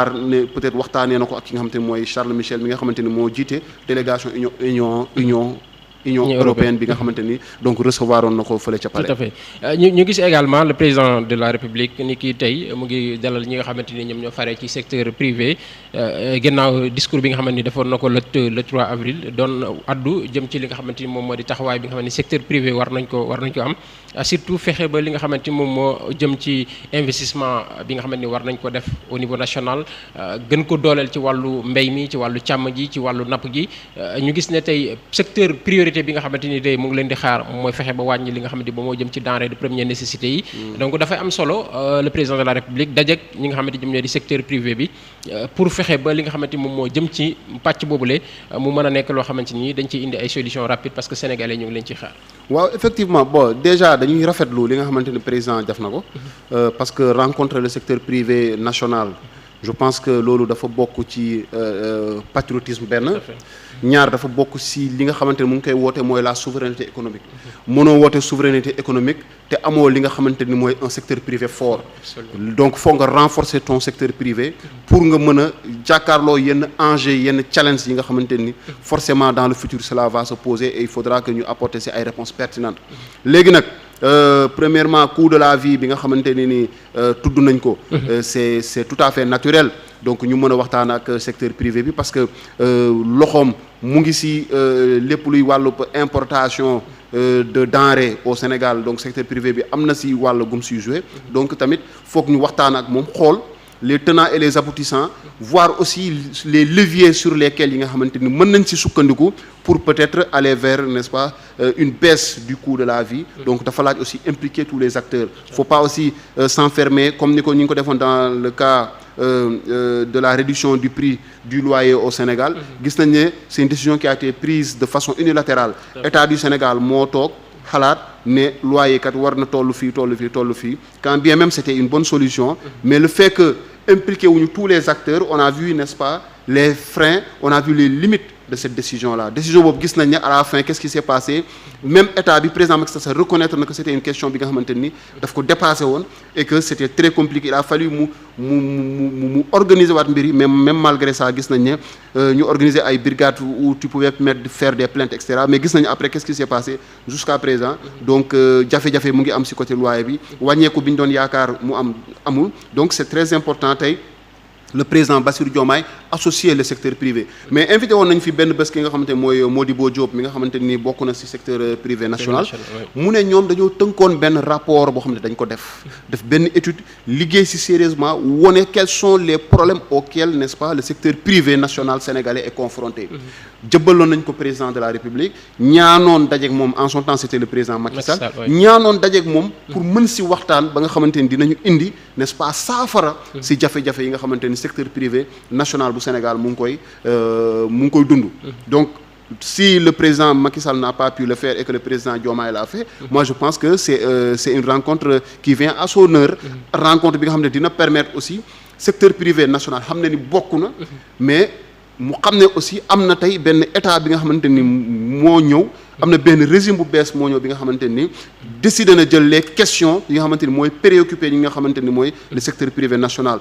ne peut-être waxtaanee na ko ak ki nga xamante ni mooy Charles Michel mi nga xamante ni moo jiite délégation Union européenne bi nga xamante ni donc recevoir oon na ko fële ca Palais. Tout à fait ñu gis également le président de la République ni kii tey mu ngi dalal ñi nga xamante ni ñoom ñoo faree ci secteur privé gannaaw discours bi nga xamante ni defoon na ko le 3 avril doon addu jëm ci li nga xamante ni moom moo di taxawaay bi nga xamante ni secteur privé war nañ ko am surtout fexe ba li nga xamante ni moom moo jëm ci investissement bi nga xamante ni war nañ ko def au niveau national gën ko dooleel ci wàllu mbéy mi ci wàllu càmm ji ci wàllu napp gi ñu gis ne tey secteur priorité bi nga xamante ni tey mu ngi leen di xaar mooy fexe ba wàññi li nga xamante ni moom moo jëm ci denrée de première nécessité yi donc dafay am solo le président de la République dajek ñi nga xamante ni ñoom ñoo di secteur privé bi pour fexe ba li nga xamante ni moom moo jëm ci pàcc boobule mu mën a nekk loo xamante ni dañ ciy indi ay solutions rapides parce que sénégalais ñu ngi leen ci xaar. waaw effectivement bon déjà dañuy rafetlu li nga xamante ni président def na ko parce que rencontrer le secteur privé national je pense que loolu dafa bokk ci patriotisme benn ñaar dafa bokk si li nga xamante ne mu ngi koy woote mooy la souveraineté économique mënoo woote souveraineté économique te amoo li nga xamante ni mooy un secteur privé fort donc faut nga renforcer ton secteur privé pour nga mën a jàkkaarloo yenn enjeux yenn challenge yi nga xamante ni forcément dans le futur cela va se poser et il faudra que ñu apporter si ay réponses pertinentes léegi nag premièrement coût de la vie bi nga xamante ne ni tudd nañ ko c'est tout à fait naturel donc ñu mën a waxtaan ak secteur privé bi parce que loxoom mu ngi ci lépp luy wàllu importation de denrées au Sénégal donc secteur privé bi am na ci wàll gum ci joué donc tamit foog ñu waxtaan ak moom xool les tenants et les aboutissants voir aussi les leviers sur lesquels yi nga xamante ni mën nañ ci sukkandiku pour peut-être aller vers n'est-ce pas une baisse du coût de la vie donc dafa laaj aussi impliquer tous les acteurs faut pas aussi s'enfermer comme ni ko ñu ngi ko defoon dans le cas de la réduction du prix du loyer au Sénégal gis nañ ne c'est une décision qui a été prise de façon unilatérale État du Sénégal moo toog xalaat ne loyer kat war na tollu fii quand bien même c'était une bonne solution mais le fait que impliqué wuñu tous les acteurs on a vu n'est-ce pas les freins on a vu les limites de cette décision-là décision boobu gis nañ ne à la fin qu'est-ce qui s'est passé même état bi président Macky Sall reconnaître na que c'était une question bi nga xamante ni daf ko dépassé woon et que c'était très compliqué il a fallu mu organiser waat mbir yi même malgré ça gis nañ ne ñu organiser ay brigades où tu pouvais faire des plaintes etc mais gis nañu après qu'est-ce qui s'est passé jusqu'à présent donc jafe-jafe mu ngi am ci côté loyer bi wàññeeku bi ñu doon yaakaar mu amul donc c'est très important tey le président Bassirou Diomaye associé le secteur privé mais invité woon nañu fi benn bés ki nga xamante ne mooy Modibo Diop mi nga xamante ni bokk na ci secteur privé national mu ne ñoom dañoo tënkoon benn rapport boo xam ne dañ ko def benn étude liggéey ci sérieusement wone quels sont les problèmes auxquels n'est-ce pas le secteur privé national sénégalais est confronté jëbbaloon nañ ko président de la République ñaanoon dajeek moom en son temps c'était le président Macky Sall ñaanoon dajeek moom pour mën ci waxtaan ba nga xamante ni dinañu indi n'est-ce pas saafara ci jafe-jafe yi nga xamante ni secteur privé national bu Sénégal mu ngi koy dund donc si le président Macky Sall n'a pas pu le faire et que le président Diomaye l'a fait moi je pense que c'est une rencontre qui vient à son heure rencontre bi nga xam ne dina permettre aussi secteur privé national xam ne ni bokk na mais mu xam ne aussi am na tey benn état bi nga xamante ni moo ñëw am na benn régime bu bees moo ñëw bi nga xamante ni décidé na jël les questions yi nga xamante ni mooy préoccupé yi nga xamante ni mooy le secteur privé national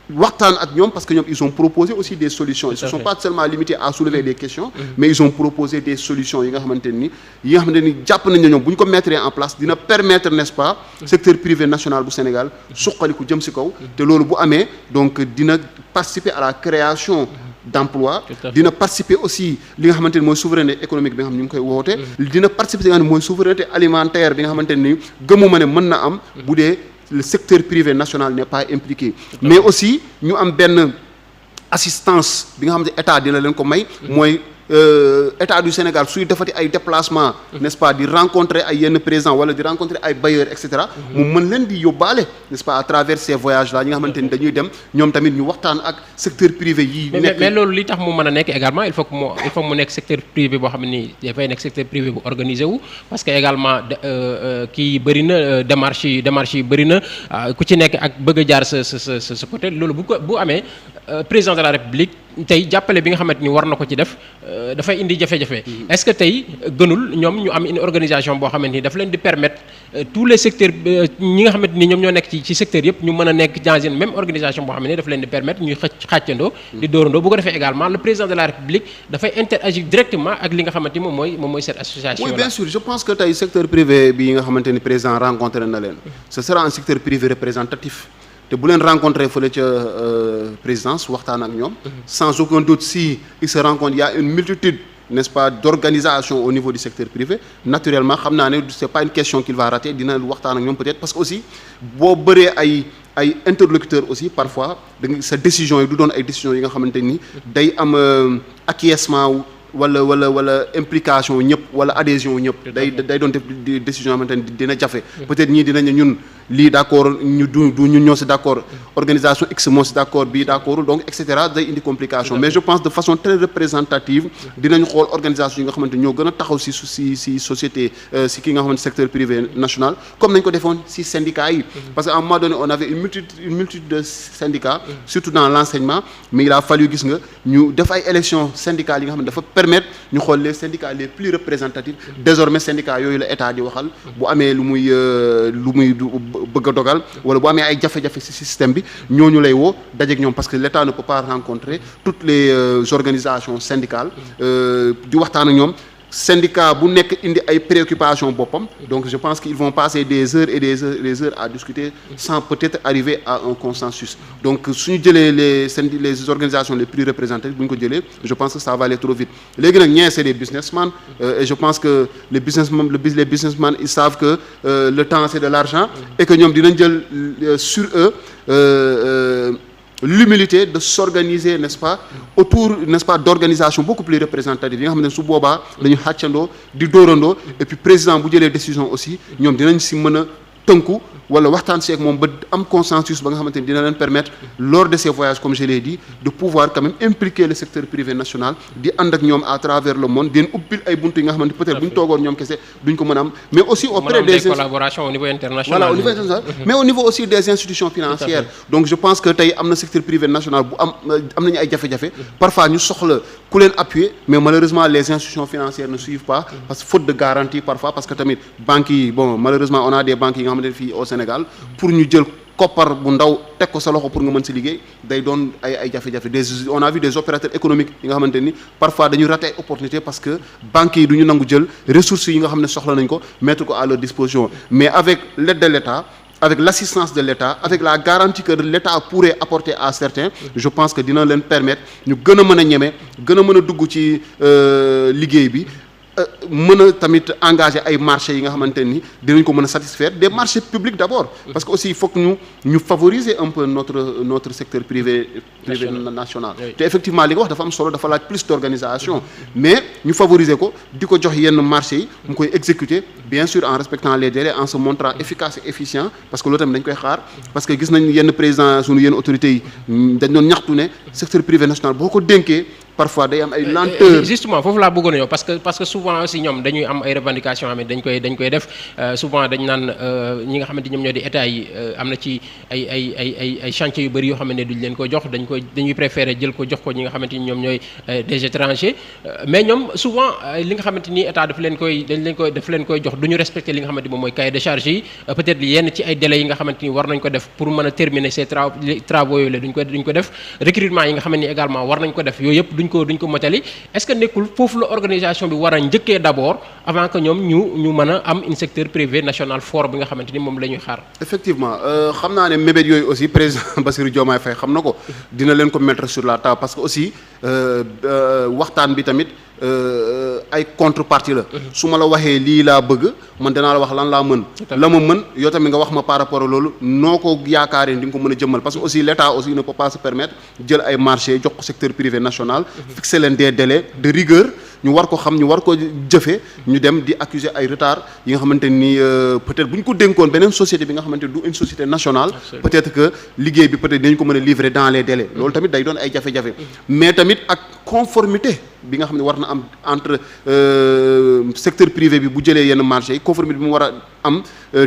waxtaan ak ñoom parce que ñoom ils ont proposé aussi des solutions ils ne sont pas seulement limités à soulever des questions mais ils ont proposé des solutions yi nga xamante ni jàpp nañ ne ñoom bu ñu ko mettre en place dina permettre n'est-ce pas secteur privé national bu Sénégal suqaliku jëm ci kaw te loolu bu amee donc dina participer à la création d'emploi dina participer aussi li nga xamante ni mooy souveraineté économique bi nga xam ne ñu ngi koy woote dina participer li nga xam ne mooy souveraineté alimentaire bi nga xamante ni gëmuma ne mën na am bu dee le secteur privé national n'est pas impliqué mais aussi ñu am benn assistance bi nga xam ne état dina leen ko may mooy état du Sénégal suy defati ay déplacement n'est-ce pas di rencontrer ay yenn présidents wala di rencontrer ay bailleurs et cetera mu mën leen di yóbbaale n'est-ce pas à travers ces voyages là ñi nga xamante ni dañuy dem ñoom tamit ñu waxtaan ak secteur privé yi mais loolu li tax mu mën a nekk également il faut que mu nekk secteur privé boo xam ne nii dafay nekk secteur privé bu organisé wu parce que également kii bëri na démarche yi bëri na ku ci nekk ak bëgg a jaar sa côté loolu bu amee président de la République tey jàppale bi nga xamante ni war na ko ci def dafay indi jafe-jafe est-ce que tey gënul ñoom ñu am une organisation boo xamante ni daf leen di permettre tous les secteurs ñi nga xamante ni ñoom ñoo nekk ci secteur yëpp ñu mën a nekk dans une même organisation boo xam ne daf leen di permettre ñuy xàccandoo di dóorandoo bu ko defee également le président de la République dafay interagir directement ak li nga xamante ni moom mooy cette association là. Oui, bien sûr, je pense que tey secteur privé bi nga xamante ni président rencontré na leen ce sera un secteur privé représentatif te bu leen rencontré fële ca présidence waxtaan ak ñoom sans aucun doute si il se rencontre il y a une multitude, n'est-ce pas, d'organisation au niveau du secteur privé. Naturellement xam naa ne c'est pas une question qu'il va rater, dina waxtaan ak ñoom peut-être parce que aussi boo bëree ay interlocuteurs aussi parfois da nga sa décision yi du doon ay décisions yi nga xamante ni day am acquiescement wala implication ñëpp wala adhésion ñëpp day doon def décision xamante ni dina jafe peut-être ñii dinañu ñun lii d'accord ñu du ñun ñoo si d'accord organisation X moo si d'accord bii d'accordul donc et cetera day indi complication mais je pense de façon très représentative dinañu xool organisation yi nga xamante ñoo gën a taxaw si société si ki nga xamante secteur privé national comme nañ ko defoon si syndicats yi parce que à un moment donné on avait une multitude de syndicats surtout dans l'enseignement mais il a fallu gis nga ñu def ay élections syndicales yi nga xam ne dafa permettre ñu xool les syndicats les plus représentatifs désormais syndicats yooyu la état di waxal bu amee lu muy bëgg a dogal wala bu amee ay jafe-jafe ci système bi ñooñu lay woo dajeek ñoom parce que l'État ne peut pas rencontrer toutes les organisations syndicales di waxtaan ak ñoom syndicat bu nekk indi ay préoccupations boppam donc je pense qu'ils vont passer des heures et des heures à discuter sans peut-être arriver à un consensus donc suñu jëlee les organisations les plus représentatives bu ñu ko jëlee je pense que ça va aller trop vite léegi nag ñee c'est des businessmen et je pense que les businessmen ils savent que le temps c'est de l'argent et que ñoom dinañ jël sur eux l'humilité de s'organiser, n'est-ce pas, autour, n'est-ce pas, d'organisations beaucoup plus représentatives. Nous avons su boba, dañu xàccandoo di dóorandoo et puis président bu jëlee décision aussi ñoom dinañ si mën a tënku wala waxtaan si ak moom ba am consensus ba nga xamante ni dina leen permettre lors de ces voyages comme je l'ai dit de pouvoir quand même impliquer le secteur privé national di ànd ak ñoom à travers le monde di leen ubbil ay buntu yi nga xamante peut-être bu ñu toogoon ñoom kese duñ ko mën a am mais aussi auprès des collaborations au niveau international voilà au niveau international mais au niveau aussi des institutions financières donc je pense que tey am na secteur privé national bu am nañu ay jafe-jafe parfois ñu soxla ku leen appuyer mais malheureusement les institutions financières ne suivent pas parce que faute de garantie parfois parce que tamit banques yi bon malheureusement on a des banques yi nga xamante ne fii au Sénégal pour ñu jël koppar bu ndaw teg ko sa loxo pour nga mën si liggéey day doon ay jafe-jafe on a vu des opérateurs économiques yi nga xamante ni parfois dañuy rater opportunité parce que banques yi du ñu nangu jël ressources yi nga xam ne soxla nañ ko mettre ko à leur disposition mais avec l'aide de l'État avec l'assistance de l'État avec la garantie que l'État pourrait apporter à certains je pense que dina leen permettre ñu gën a mën a ñeme gën a mën a dugg ci liggéey bi mën a tamit engager ay marchés yi nga xamante ni dinañ ko mën a satisfaire des marchés publics d'abord parce que aussi il faut que ñu favoriser un peu notre secteur privé national te effectivement li nga wax dafa am solo dafa laaj plus d'organisation mais ñu favoriser ko di ko jox yenn marchés yi mu koy exécuter bien sûr en respectant les délais en se montrant efficace et efficient parce que loolu tamit dañ koy xaar parce que gis nañ yenn président suñu yenn autorités yi dañ doon ñaxtu ne secteur privé national boo ko dénkee parfois day am ay lenteur justement foofu laa bëggoon yow parce que souvent aussi ñoom dañuy am ay revendications xam ne dañ koy def souvent dañ naan ñi nga xamante ñoom ñoo di état yi am na ci ay chantiers yu bëri yoo xam ne duñ leen ko jox dañuy préférer jël ko jox ko ñi nga xamante ni ñoom ñooy des étrangers mais ñoom souvent li nga xamante ni état daf leen koy jox duñu respecter li nga xamante moom mooy cahier de charge yi peut-être yenn ci ay délais yi nga xamante ni war nañ ko def pour mën a terminer ces travaux yooyu la duñ ko def recrutement yi nga xamante ni également war nañ ko def yooyu yëpp duñ ko motali est-ce que nekkul foofu la organisation bi war a njëkkee d'abord avant que ñoom ñu mën a am un secteur privé national fort bi nga xamante ni moom la ñuy xaar. effectivement xam naa ne mébét yooyu aussi président Bassirou Diomaye Faye xam na ko dina leen ko mettre sur la table parce que aussi waxtaan bi tamit ay contrepartie la su ma la waxee lii laa bëgg man danaa la wax lan laa mën la ma mën yow tamit nga wax ma par rapport à loolu noo ko yaakaaree di nga ko mën a jëmmal parce que aussi l'État aussi ne peut pas se permettre jël ay marché jox ko secteur privé national fixer leen des délais de rigueur ñu war ko xam ñu war ko jëfee ñu dem di accuser ay retard yi nga xamante ni peut-être bu ñu ko dénkoon beneen société bi nga xamante du une société nationale peut-être que liggéey bi peut-être dañu ko mën a livrer dans les délais loolu tamit day doon ay jafe-jafe mais tamit ak conformité bi nga xam ne war na am entre secteur privé bi bu jëlee yenn marché yi conformité bi mu war a am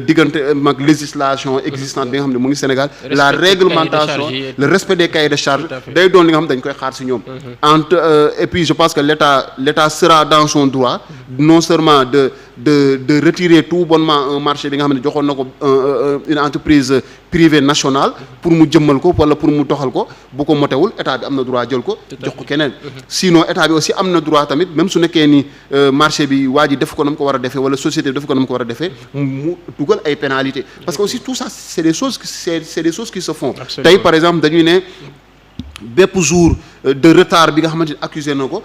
diggante mag législation existante bi nga xam ne mu ngi Sénégal la réglementation le respect des cahiers de charge day doon li nga xam dañ koy xaar ci ñoom et puis je pense que l'État sera dans son droit non seulement de retirer tout bonnement un marché bi nga xam ne joxoon na ko une entreprise privée nationale pour mu jëmmal ko wala pour mu doxal ko bu ko motewul état bi am na droit jël ko jox ko keneen sinon état bi aussi am na droit tamit même su nekkee ni marché bi waa ji def ko na mu ko war a defee wala société bi def ko na mu ko war a defee mu dugal ay pénalités parce que aussi tout ça c'est des choses qui se font tey par exemple dañuy ne bépp jour de retard bi nga xamante ni accusé na ko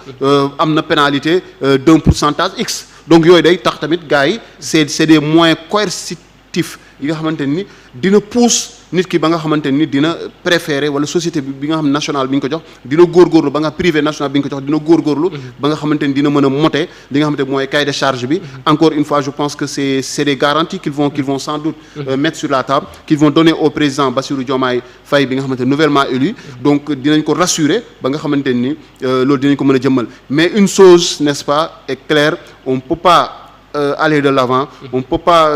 am na pénalité d'un pourcentage X donc yooyu day tax tamit gars yi c'est des moyens coercitifs yi nga xamante ni dina pousse nit ki ba nga xamante ni dina préférer wala société bi nga xam nationale bi ñu ko jox dina góorgóorlu ba nga privé national bi ñu ko jox dina góorgóorlu ba nga xamante ni dina mën a monter li nga xamante ni mooy cahier de charge bi encore une fois je pense que c'est des garanties qu'ils vont sans doute mettre sur la table qu'ils vont donner au président Bassirou Diomaye Faye bi nga xamante ni nouvellement élu donc dinañ ko rassurer ba nga xamante ni loolu dinañ ko mën a jëmmal mais une chose n'est-ce pas est claire on peut pas aller de l'avant on peut pas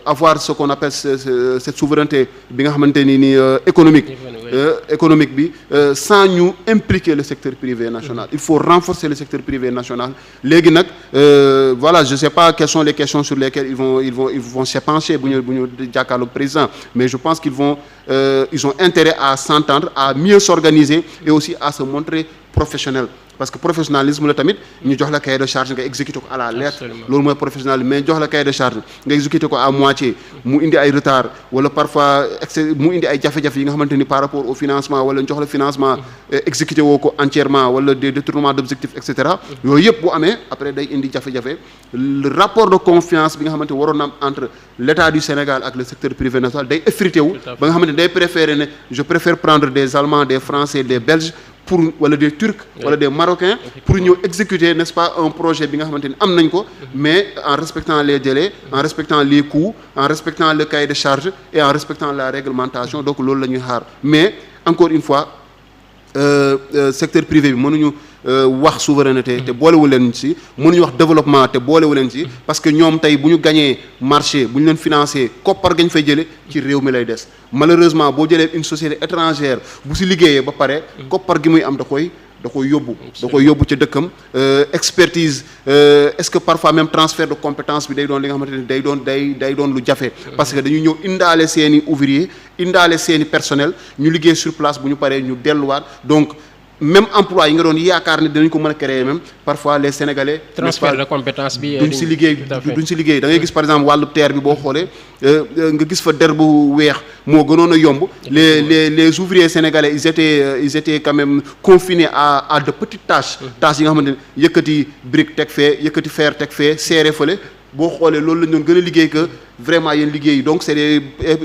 avoir ce qu'on appelle cette souveraineté bi nga xamante ni économique bi sans ñu impliquer le secteur privé national il faut renforcer le secteur privé national léegi nag voilà je sais pas quelles sont les questions sur lesquelles ils vont s'épancher bu ñu jàkkaarloog président mais je pense qu'ils ont intérêt à s'entendre à mieux s'organiser et aussi à se montrer professionnel parce que professionnalisme la tamit ñu jox la cahier de charge nga exécuter ko à la lettre loolu mooy professionnalisme mais jox la cahier de charge nga exécuter ko à moitié mu indi ay retard wala parfois mu indi ay jafe-jafe yi nga xamante ni par rapport au financement wala jox la financement exécuter woo ko entièrement wala des détournements d'objectifs et cetera yooyu yëpp bu amee après day indi jafe-jafe le rapport de confiance bi nga xamante waroon na am entre l'État du Sénégal ak le secteur privé national day effrité wu ba nga xamante ni day préférer ne je préfère prendre des Allemands des Français des Belges pour wala des Turcs wala des Marocains pour ñëw exécuter n'est-ce pas un projet bi nga xamante ni am nañ ko mais en respectant les délais en respectant les coûts en respectant le cahier de charge et en respectant la réglementation donc loolu la ñuy xaar mais encore une fois secteur privé bi mënuñu wax souveraineté te boolewu leen ci mënuñu wax développement te boolewu leen ci parce que ñoom tey bu ñu gañee marché bu ñu leen financé koppar gañ fay jële ci réew mi lay des malheureusement boo jëlee une société étrangère bu ci liggéeyee ba pare koppar gi muy am da koy yóbbu ci dëkkam expertise est-ce que parfois même transfert de compétence bi day doon li nga xamante ne day doon lu jafe parce que dañuy ñëw indaale seeni ouvrier indaale seeni personnel ñu liggéey sur place bu ñu paree ñu delluwaat donc même emploi yi nga doon yaakaar ne dinañ ko mën a créer même parfois les Sénégalais transfert de compétence bi duñ ci liggéey da ngay gis par exemple wàllu terre bi boo xoolee nga gis fa der bu weex moo gënoon a yomb les ouvriers sénégalais ils étaient quand même confinés à de petites tâches yi nga xamante ne yëkkati brique teg fee yëkkati fer teg fee serré fële boo xoolee loolu lañ doon gën a liggéey que vraiment yéen liggéey yi donc c'est des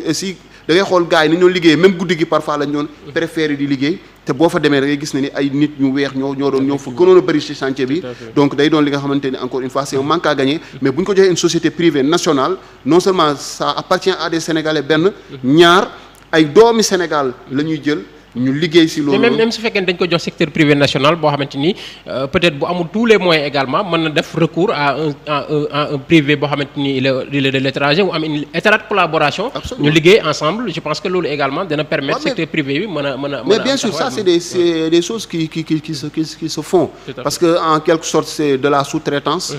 aussi da ngay xool gars yi ni ñoo liggéey même guddi gi parfois lañ doon préféré di liggéey te boo fa demee da ngay gis ne ni ay nit ñu weex ñoo fa gënoon a bëri ci chantier bi donc day doon li nga xamante ni encore une fois c'est un manque à gagner mais bu ñu ko joxee une société privée nationale non seulement ça appartient à des Sénégalais benn ñaar ay doomi Sénégal la ñuy jël ñu liggéey ci loolu même su fekkee dañ ko jox secteur privé national boo xamante ni peut-être bu amul tous les moyens également mën na def recours à un privé boo xamante ni il est de l'étranger ou am une étroite collaboration. ñu liggéey ensemble je pense que loolu également dana permettre secteur privé bi mën a mais bien sûr ça c'est des choses qui se font parce que en quelque sorte c'est de la sous-traitance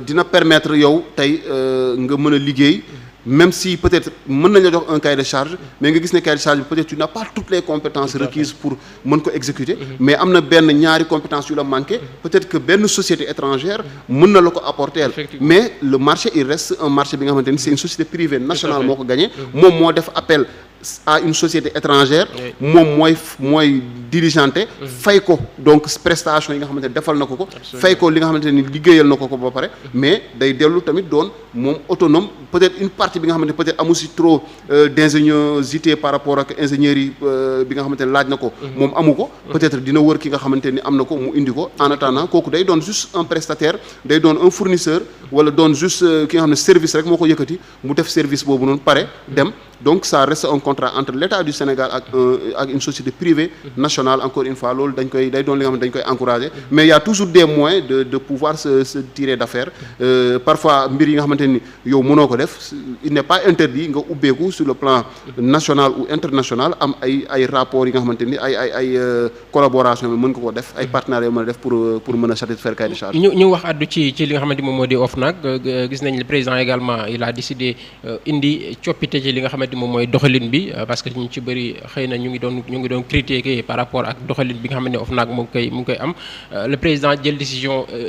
dina permettre yow tey nga mën a liggéey même si peut-être mën nañ la jox un cahier de charge mais nga gis ne cahier de charge bi peut-être tu n'as pas toutes les compétences requises pour mën ko exécuter mais am na ñaari compétences yu la manqué peut-être que benn société étrangère mën na la ko apporter mais le marché il reste un marché bi nga xamante ni c'est une société privée nationale moo ko gagné moom moo def appel à une société étrangère moom mooy dirigeanté fay ko donc prestation yi nga xamante ne defal na ko fay ko li nga xamante ni liggéeyal na ko ba pare mais day dellu tamit doon moom autonome peut-être une partie bi nga xamante ne peut-être amu si trop d'ingéniosité par rapport ak ingénieurs yi bi nga xamante ne laaj na ko moom amu ko peut-être dina wër ki nga xamante ni am na ko mu indi ko en attendant kooku day doon juste un prestataire day doon un fournisseur wala doon juste ki nga xam ne service rek moo ko yëkkati mu def service boobu noonu pare dem donc ça reste un contrat entre l'État du Sénégal ak une société privée nationale encore une fois loolu day doon li nga xam ne dañ koy encourager mais il y a toujours des moyens de pouvoir se tirer d'affaire parfois mbir yi nga xamante ni yow mënoo ko def il n'est pas interdit nga ubbeeku sur le plan national ou international am ay rapports yi nga xamante ni ay collaboration bi mën ko def ay partenaires yoo mën a def pour mën a satisfaire cahier de charge. ñu wax addu ci li nga xamante moom moo di OFNAC gis nañ le président également il a décidé indi coppite ci li nga xamante moom mooy doxalin bi parce que ñu ci bëri xëy na ñu ngi doon critiquer par rapport ak doxalin bi nga xamante ne OFNAC mu ngi koy am le président jël décision